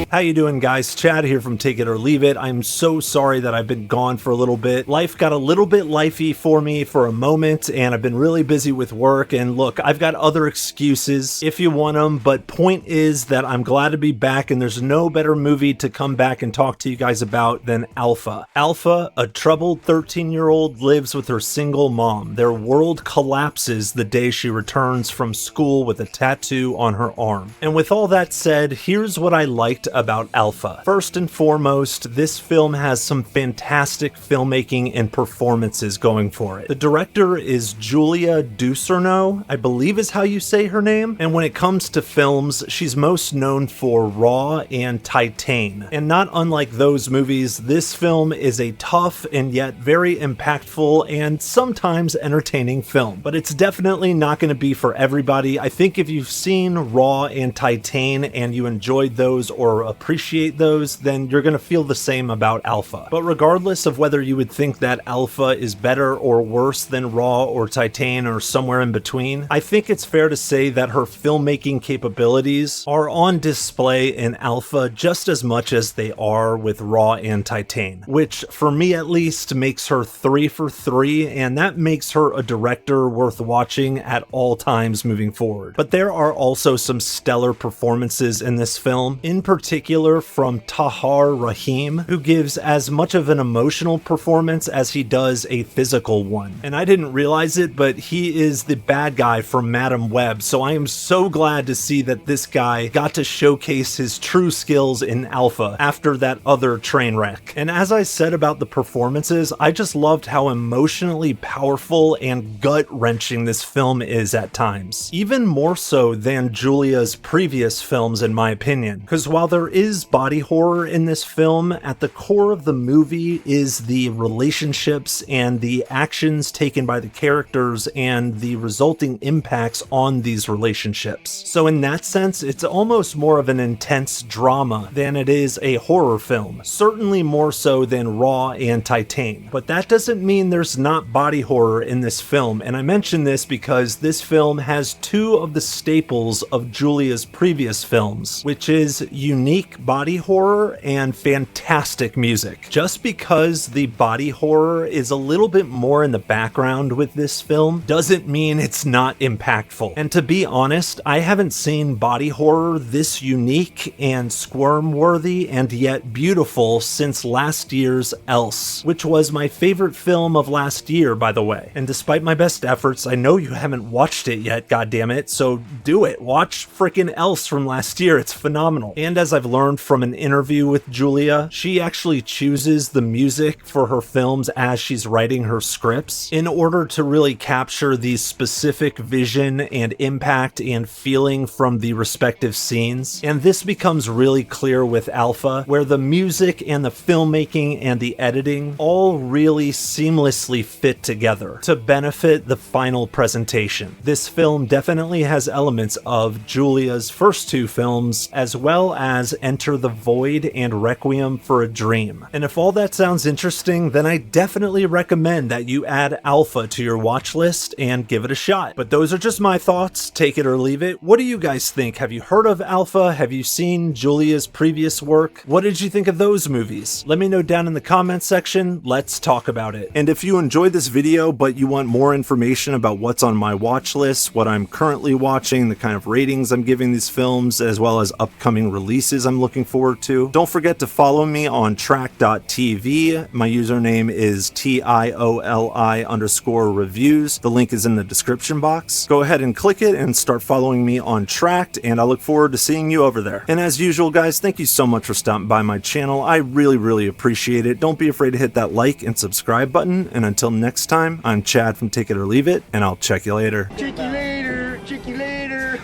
How you doing, guys? Chad here from Take It or Leave It. I'm so sorry that I've been gone for a little bit. Life got a little bit lifey for me for a moment, and I've been really busy with work. And look, I've got other excuses if you want them, but point is that I'm glad to be back, and there's no better movie to come back and talk to you guys about than Alpha. Alpha, a troubled 13-year-old, lives with her single mom. Their world collapses the day she returns from school with a tattoo on her arm. And with all that said, here's what I liked about Alpha. First and foremost, this film has some fantastic filmmaking and performances going for it. The director is Julia Ducournau, I believe is how you say her name. And when it comes to films, she's most known for Raw and Titane. And not unlike those movies, this film is a tough and yet very impactful and sometimes entertaining film. But it's definitely not going to be for everybody. I think if you've seen Raw and Titane and you enjoyed those or appreciate those, then you're going to feel the same about Alpha. But regardless of whether you would think that Alpha is better or worse than Raw or Titane or somewhere in between, I think it's fair to say that her filmmaking capabilities are on display in Alpha just as much as they are with Raw and Titane, which for me at least makes her 3 for 3, and that makes her a director worth watching at all times moving forward. But there are also some stellar performances in this film, in particular from Tahar Rahim, who gives as much of an emotional performance as he does a physical one. And I didn't realize it, but he is the bad guy from Madam Web, so I am so glad to see that this guy got to showcase his true skills in Alpha after that other train wreck. And as I said about the performances, I just loved how emotionally powerful and gut-wrenching this film is at times. Even more so than Julia's previous films, in my opinion. Because while there is body horror in this film, at the core of the movie is the relationships and the actions taken by the characters and the resulting impacts on these relationships. So in that sense, it's almost more of an intense drama than it is a horror film. Certainly more so than Raw and Titane. But that doesn't mean there's not body horror in this film, and I mention this because this film has two of the staples of Julia's previous films, which is unique body horror and fantastic music. Just because the body horror is a little bit more in the background with this film doesn't mean it's not impactful. And to be honest, I haven't seen body horror this unique and squirm-worthy and yet beautiful since last year's Else, which was my favorite film of last year, by the way. And despite my best efforts, I know you haven't watched it yet, goddammit, so do it. Watch frickin' Else from last year. It's phenomenal. And as I've learned from an interview with Julia, she actually chooses the music for her films as she's writing her scripts in order to really capture the specific vision and impact and feeling from the respective scenes. And this becomes really clear with Alpha, where the music and the filmmaking and the editing all really seamlessly fit together to benefit the final presentation. This film definitely has elements of Julia's first two films, as well as Enter the Void and Requiem for a Dream. And if all that sounds interesting, then I definitely recommend that you add Alpha to your watch list and give it a shot. But those are just my thoughts. Take it or leave it. What do you guys think? Have you heard of Alpha? Have you seen Julia's previous work? What did you think of those movies? Let me know down in the comments section. Let's talk about it. And if you enjoyed this video, but you want more information about what's on my watch list, what I'm currently watching, the kind of ratings I'm giving these films, as well as upcoming releases I'm looking forward to, don't forget to follow me on track.tv. My username is TIOLI_reviews. The link is in the description box. Go ahead and click it and start following me on Tracked, and I look forward to seeing you over there. And as usual, guys, thank you so much for stopping by my channel. I really appreciate it. Don't be afraid to hit that like and subscribe button. And until next time, I'm Chad from Take It or Leave It, and I'll check you later. Check you later. Check you later.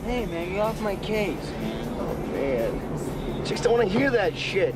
Hey, man, get off my case. Oh, man. Chicks don't want to hear that shit.